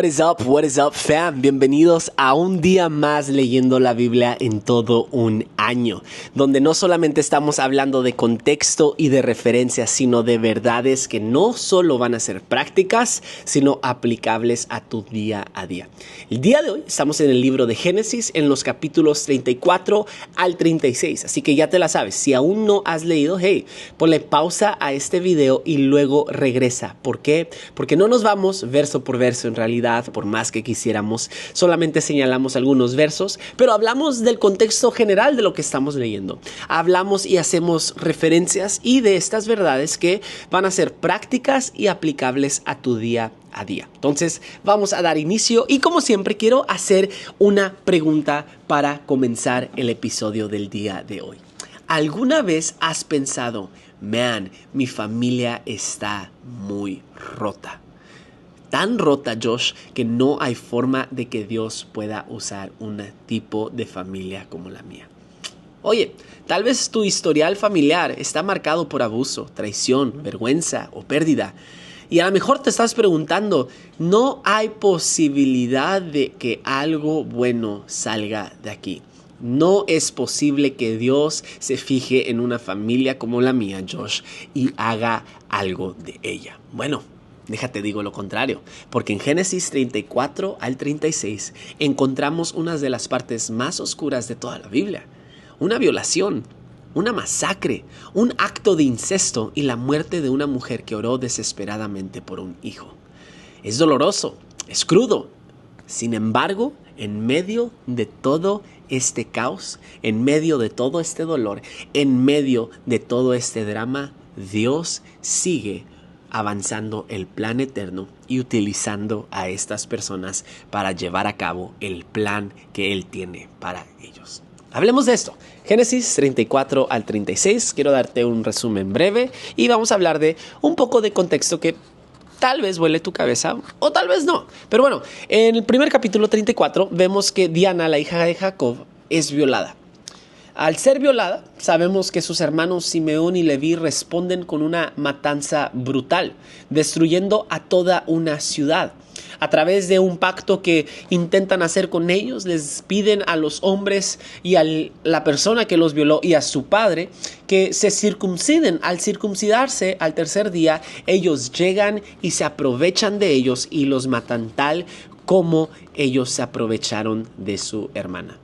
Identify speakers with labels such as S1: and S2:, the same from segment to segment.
S1: What is up, fam? Bienvenidos a un día más leyendo la Biblia en todo un año, donde no solamente estamos hablando de contexto y de referencias, sino de verdades que no solo van a ser prácticas, sino aplicables a tu día a día. El día de hoy estamos en el libro de Génesis, en los capítulos 34 al 36, así que ya te la sabes. Si aún no has leído, hey, ponle pausa a este video y luego regresa. ¿Por qué? Porque no nos vamos verso por verso en realidad. Por más que quisiéramos, solamente señalamos algunos versos, pero hablamos del contexto general de lo que estamos leyendo. Hablamos y hacemos referencias y de estas verdades que van a ser prácticas y aplicables a tu día a día. Entonces, vamos a dar inicio y como siempre quiero hacer una pregunta para comenzar el episodio del día de hoy. ¿Alguna vez has pensado, mi familia está muy rota? Tan rota, Josh, que no hay forma de que Dios pueda usar un tipo de familia como la mía. Oye, tal vez tu historial familiar está marcado por abuso, traición, vergüenza o pérdida. Y a lo mejor te estás preguntando, ¿no hay posibilidad de que algo bueno salga de aquí? No es posible que Dios se fije en una familia como la mía, Josh, y haga algo de ella. Bueno, déjate digo lo contrario, porque en Génesis 34 al 36 encontramos una de las partes más oscuras de toda la Biblia. Una violación, una masacre, un acto de incesto y la muerte de una mujer que oró desesperadamente por un hijo. Es doloroso, es crudo. Sin embargo, en medio de todo este caos, en medio de todo este dolor, en medio de todo este drama, Dios sigue avanzando el plan eterno y utilizando a estas personas para llevar a cabo el plan que Él tiene para ellos. Hablemos de esto. Génesis 34 al 36. Quiero darte un resumen breve y vamos a hablar de un poco de contexto que tal vez vuele tu cabeza o tal vez no. Pero bueno, en el primer capítulo 34 vemos que Diana, la hija de Jacob, es violada. Al ser violada, sabemos que sus hermanos Simeón y Leví responden con una matanza brutal, destruyendo a toda una ciudad. A través de un pacto que intentan hacer con ellos, les piden a los hombres y a la persona que los violó y a su padre que se circunciden. Al circuncidarse al tercer día, ellos llegan y se aprovechan de ellos y los matan tal como ellos se aprovecharon de su hermana.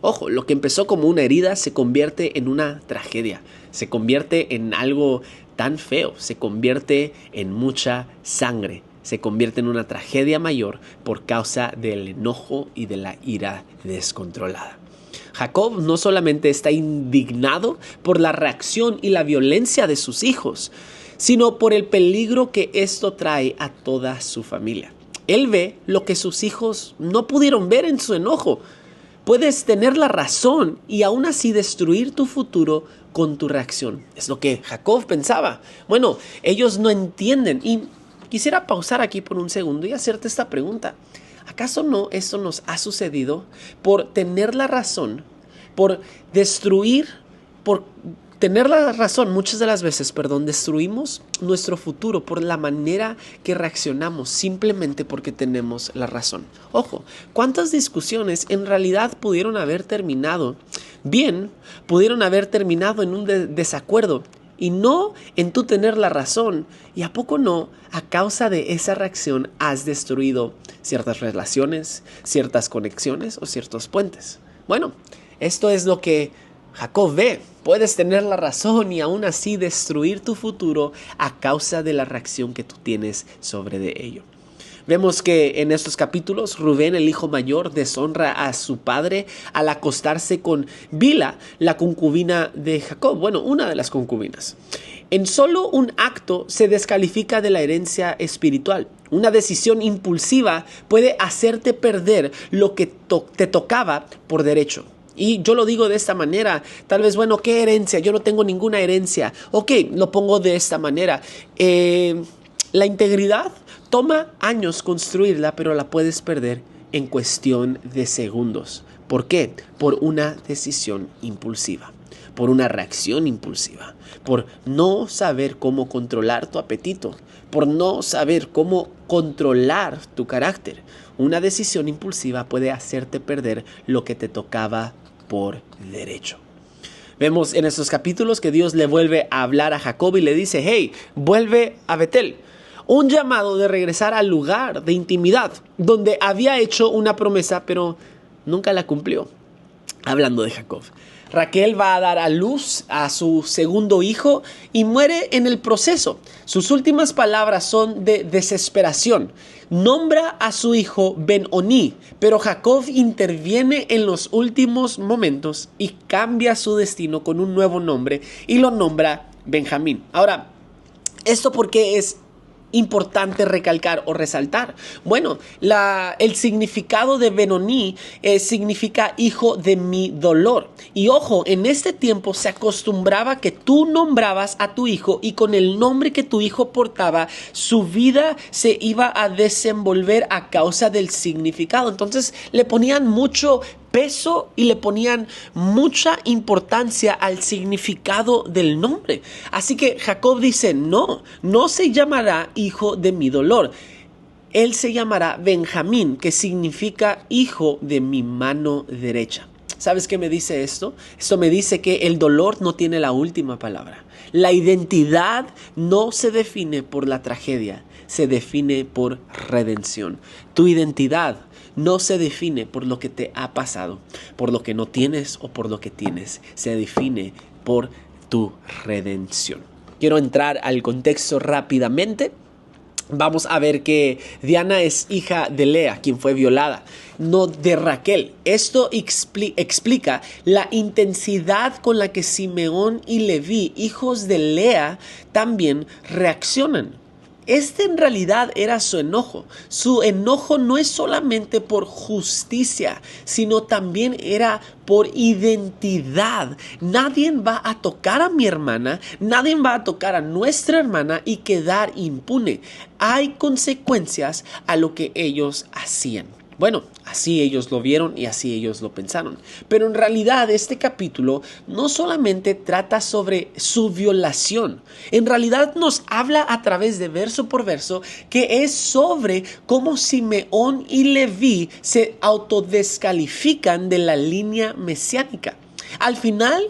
S1: Ojo, lo que empezó como una herida se convierte en una tragedia, se convierte en algo tan feo, se convierte en mucha sangre, se convierte en una tragedia mayor por causa del enojo y de la ira descontrolada. Jacob no solamente está indignado por la reacción y la violencia de sus hijos, sino por el peligro que esto trae a toda su familia. Él ve lo que sus hijos no pudieron ver en su enojo. Puedes tener la razón y aún así destruir tu futuro con tu reacción. Es lo que Jacob pensaba. Bueno, ellos no entienden. Y quisiera pausar aquí por un segundo y hacerte esta pregunta. ¿Acaso no esto nos ha sucedido por tener la razón, por destruir, por tener la razón, muchas de las veces, destruimos nuestro futuro por la manera que reaccionamos simplemente porque tenemos la razón? Ojo, ¿cuántas discusiones en realidad pudieron haber terminado bien, pudieron haber terminado en un desacuerdo y no en tú tener la razón? ¿Y a poco no, a causa de esa reacción, has destruido ciertas relaciones, ciertas conexiones o ciertos puentes? Bueno, esto es lo que Jacob ve. Puedes tener la razón y aún así destruir tu futuro a causa de la reacción que tú tienes sobre de ello. Vemos que en estos capítulos Rubén, el hijo mayor, deshonra a su padre al acostarse con Bila, la concubina de Jacob. Bueno, una de las concubinas. En solo un acto se descalifica de la herencia espiritual. Una decisión impulsiva puede hacerte perder lo que te tocaba por derecho. Y yo lo digo de esta manera, tal vez, ¿qué herencia? Yo no tengo ninguna herencia. Ok, lo pongo de esta manera. La integridad toma años construirla, pero la puedes perder en cuestión de segundos. ¿Por qué? Por una decisión impulsiva. por una reacción impulsiva, por no saber cómo controlar tu apetito, por no saber cómo controlar tu carácter. Una decisión impulsiva puede hacerte perder lo que te tocaba por derecho. Vemos en estos capítulos que Dios le vuelve a hablar a Jacob y le dice, hey, vuelve a Betel. Un llamado de regresar al lugar de intimidad, donde había hecho una promesa, pero nunca la cumplió. Hablando de Jacob, Raquel va a dar a luz a su segundo hijo y muere en el proceso. Sus últimas palabras son de desesperación. Nombra a su hijo Ben-Oni, pero Jacob interviene en los últimos momentos y cambia su destino con un nuevo nombre y lo nombra Benjamín. Ahora, ¿esto por qué es importante recalcar o resaltar? Bueno, el significado de Ben-Oni significa hijo de mi dolor. Y ojo, en este tiempo se acostumbraba que tú nombrabas a tu hijo y con el nombre que tu hijo portaba, su vida se iba a desenvolver a causa del significado. Entonces le ponían mucho peso y le ponían mucha importancia al significado del nombre. Así que Jacob dice, no se llamará hijo de mi dolor. Él se llamará Benjamín, que significa hijo de mi mano derecha. ¿Sabes qué me dice esto? Esto me dice que el dolor no tiene la última palabra. La identidad no se define por la tragedia, se define por redención. Tu identidad no se define por lo que te ha pasado, por lo que no tienes o por lo que tienes. Se define por tu redención. Quiero entrar al contexto rápidamente. Vamos a ver que Diana es hija de Lea, quien fue violada, no de Raquel. Esto explica la intensidad con la que Simeón y Leví, hijos de Lea, también reaccionan. Este en realidad era su enojo. Su enojo no es solamente por justicia, sino también era por identidad. Nadie va a tocar a mi hermana, nadie va a tocar a nuestra hermana y quedar impune. Hay consecuencias a lo que ellos hacían. Bueno, así ellos lo vieron y así ellos lo pensaron. Pero en realidad este capítulo no solamente trata sobre su violación. En realidad nos habla a través de verso por verso que es sobre cómo Simeón y Leví se autodescalifican de la línea mesiánica. Al final,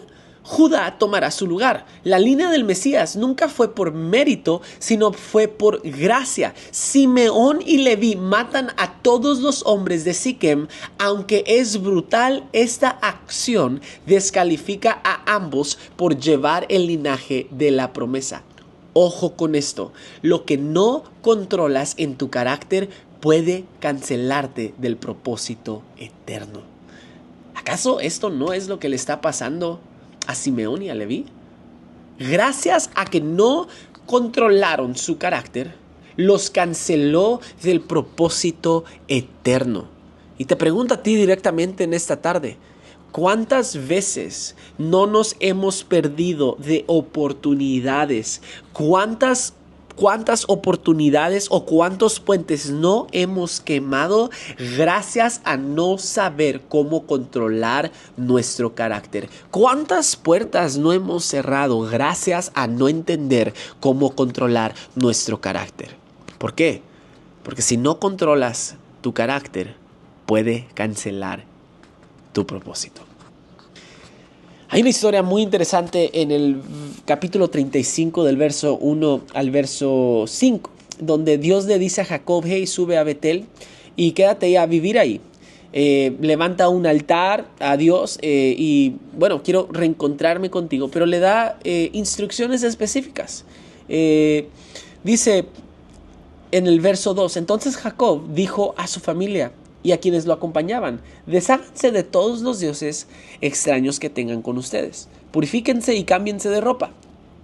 S1: Judá tomará su lugar. La línea del Mesías nunca fue por mérito, sino fue por gracia. Simeón y Leví matan a todos los hombres de Siquem. Aunque es brutal, esta acción descalifica a ambos por llevar el linaje de la promesa. Ojo con esto, lo que no controlas en tu carácter puede cancelarte del propósito eterno. ¿Acaso esto no es lo que le está pasando a Simeón y a Leví? Gracias a que no controlaron su carácter, los canceló del propósito eterno. Y te pregunto a ti directamente en esta tarde, ¿cuántas veces no nos hemos perdido de oportunidades? ¿Cuántas oportunidades o cuántos puentes no hemos quemado gracias a no saber cómo controlar nuestro carácter? ¿Cuántas puertas no hemos cerrado gracias a no entender cómo controlar nuestro carácter? ¿Por qué? Porque si no controlas tu carácter, puede cancelar tu propósito. Hay una historia muy interesante en el capítulo 35 del verso 1 al verso 5, donde Dios le dice a Jacob, hey, sube a Betel y quédate a vivir ahí. Levanta un altar a Dios y bueno, quiero reencontrarme contigo, pero le da instrucciones específicas. Dice en el verso 2, entonces Jacob dijo a su familia y a quienes lo acompañaban, desháganse de todos los dioses extraños que tengan con ustedes. Purifíquense y cámbiense de ropa.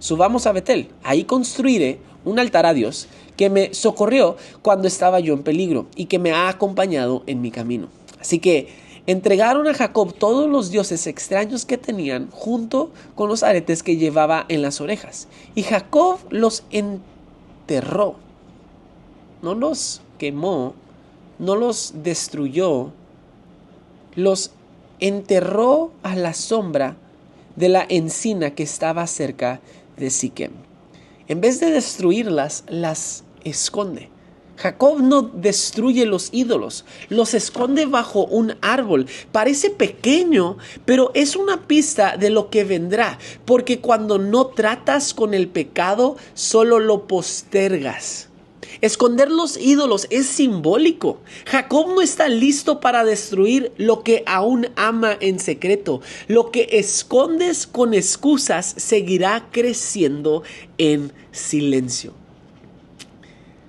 S1: Subamos a Betel. Ahí construiré un altar a Dios que me socorrió cuando estaba yo en peligro y que me ha acompañado en mi camino. Así que entregaron a Jacob todos los dioses extraños que tenían junto con los aretes que llevaba en las orejas. Y Jacob los enterró. No los quemó, no los destruyó, los enterró a la sombra de la encina que estaba cerca de Siquem. En vez de destruirlas, las esconde. Jacob no destruye los ídolos, los esconde bajo un árbol. Parece pequeño, pero es una pista de lo que vendrá, porque cuando no tratas con el pecado, solo lo postergas. Esconder los ídolos es simbólico. Jacob no está listo para destruir lo que aún ama en secreto. Lo que escondes con excusas seguirá creciendo en silencio.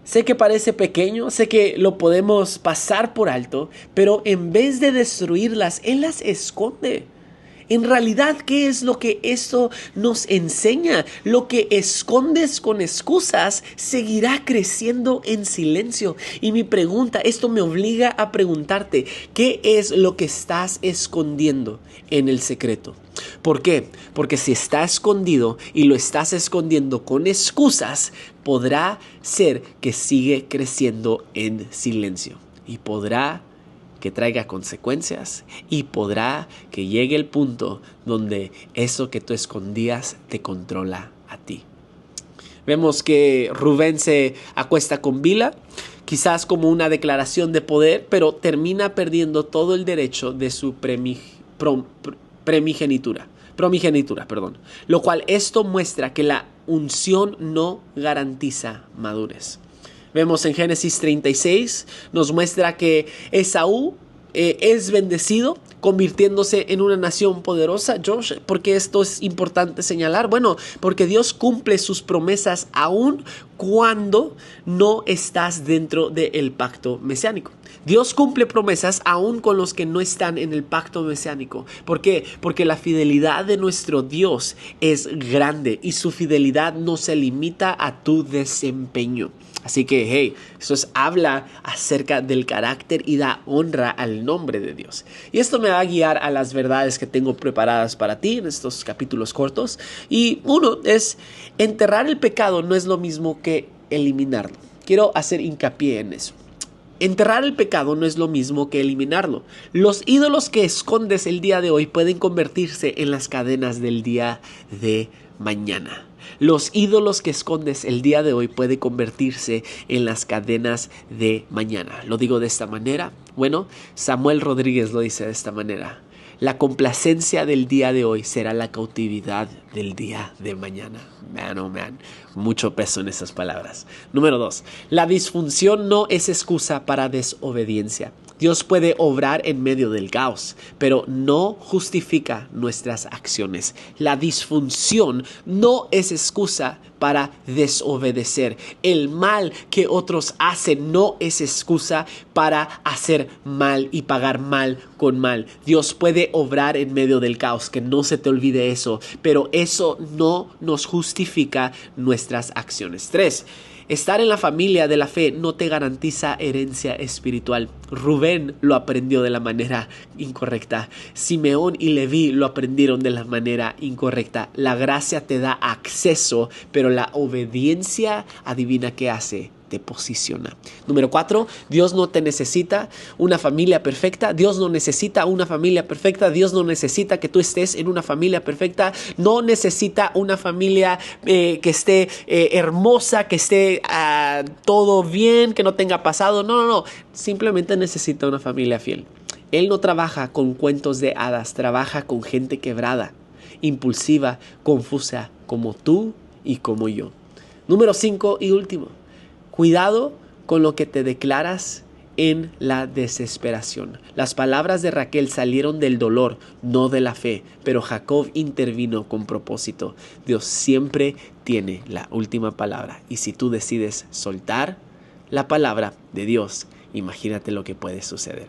S1: Sé que parece pequeño, sé que lo podemos pasar por alto, pero en vez de destruirlas, Él las esconde. En realidad, ¿qué es lo que esto nos enseña? Lo que escondes con excusas seguirá creciendo en silencio. Y mi pregunta, esto me obliga a preguntarte, ¿qué es lo que estás escondiendo en el secreto? ¿Por qué? Porque si está escondido y lo estás escondiendo con excusas, podrá ser que sigue creciendo en silencio y podrá que traiga consecuencias y podrá que llegue el punto donde eso que tú escondías te controla a ti. Vemos que Rubén se acuesta con Bilha, quizás como una declaración de poder, pero termina perdiendo todo el derecho de su primogenitura, lo cual esto muestra que la unción no garantiza madurez. Vemos en Génesis 36, nos muestra que Esaú es bendecido, convirtiéndose en una nación poderosa. Josh, ¿por qué esto es importante señalar? Bueno, porque Dios cumple sus promesas aún cuando no estás dentro del pacto mesiánico. Dios cumple promesas aún con los que no están en el pacto mesiánico. ¿Por qué? Porque la fidelidad de nuestro Dios es grande y su fidelidad no se limita a tu desempeño. Así que, hey, eso habla acerca del carácter y da honra al nombre de Dios. Y esto me va a guiar a las verdades que tengo preparadas para ti en estos capítulos cortos. Y uno es, enterrar el pecado no es lo mismo que eliminarlo. Quiero hacer hincapié en eso. Enterrar el pecado no es lo mismo que eliminarlo. Los ídolos que escondes el día de hoy pueden convertirse en las cadenas del día de mañana. Los ídolos que escondes el día de hoy pueden convertirse en las cadenas de mañana. Lo digo de esta manera. Bueno, Samuel Rodríguez lo dice de esta manera. La complacencia del día de hoy será la cautividad del día de mañana. Man, oh man, mucho peso en esas palabras. Número 2. La disfunción no es excusa para desobediencia. Dios puede obrar en medio del caos, pero no justifica nuestras acciones. La disfunción no es excusa para desobedecer. El mal que otros hacen no es excusa para hacer mal y pagar mal con mal. Dios puede obrar en medio del caos, que no se te olvide eso, pero eso no nos justifica nuestras acciones. 3. Estar en la familia de la fe no te garantiza herencia espiritual. Rubén lo aprendió de la manera incorrecta. Simeón y Leví lo aprendieron de la manera incorrecta. La gracia te da acceso, pero la obediencia, adivina qué hace, te posiciona. Número 4, Dios no te necesita una familia perfecta. Dios no necesita una familia perfecta. Dios no necesita que tú estés en una familia perfecta. No necesita una familia que esté hermosa, que esté todo bien, que no tenga pasado. No. Simplemente necesita una familia fiel. Él no trabaja con cuentos de hadas, trabaja con gente quebrada, impulsiva, confusa, como tú y como yo. Número 5 y último. Cuidado con lo que te declaras en la desesperación. Las palabras de Raquel salieron del dolor, no de la fe, pero Jacob intervino con propósito. Dios siempre tiene la última palabra y si tú decides soltar la palabra de Dios, imagínate lo que puede suceder.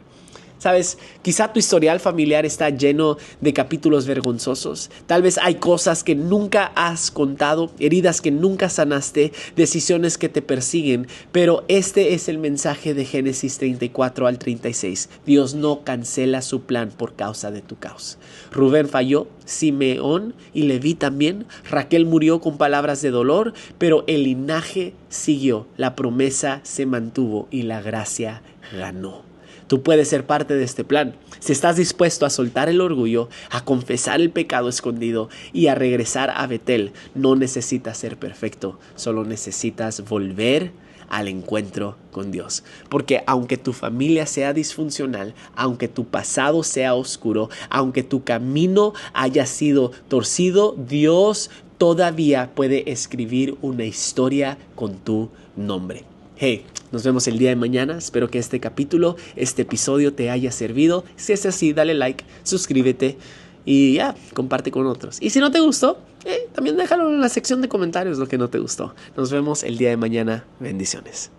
S1: Sabes, quizá tu historial familiar está lleno de capítulos vergonzosos. Tal vez hay cosas que nunca has contado, heridas que nunca sanaste, decisiones que te persiguen. Pero este es el mensaje de Génesis 34 al 36. Dios no cancela su plan por causa de tu caos. Rubén falló, Simeón y Leví también. Raquel murió con palabras de dolor, pero el linaje siguió. La promesa se mantuvo y la gracia ganó. Tú puedes ser parte de este plan. Si estás dispuesto a soltar el orgullo, a confesar el pecado escondido y a regresar a Betel, no necesitas ser perfecto, solo necesitas volver al encuentro con Dios. Porque aunque tu familia sea disfuncional, aunque tu pasado sea oscuro, aunque tu camino haya sido torcido, Dios todavía puede escribir una historia con tu nombre. Hey, nos vemos el día de mañana. Espero que este episodio te haya servido. Si es así, dale like, suscríbete y comparte con otros. Y si no te gustó, también déjalo en la sección de comentarios lo que no te gustó. Nos vemos el día de mañana. Bendiciones.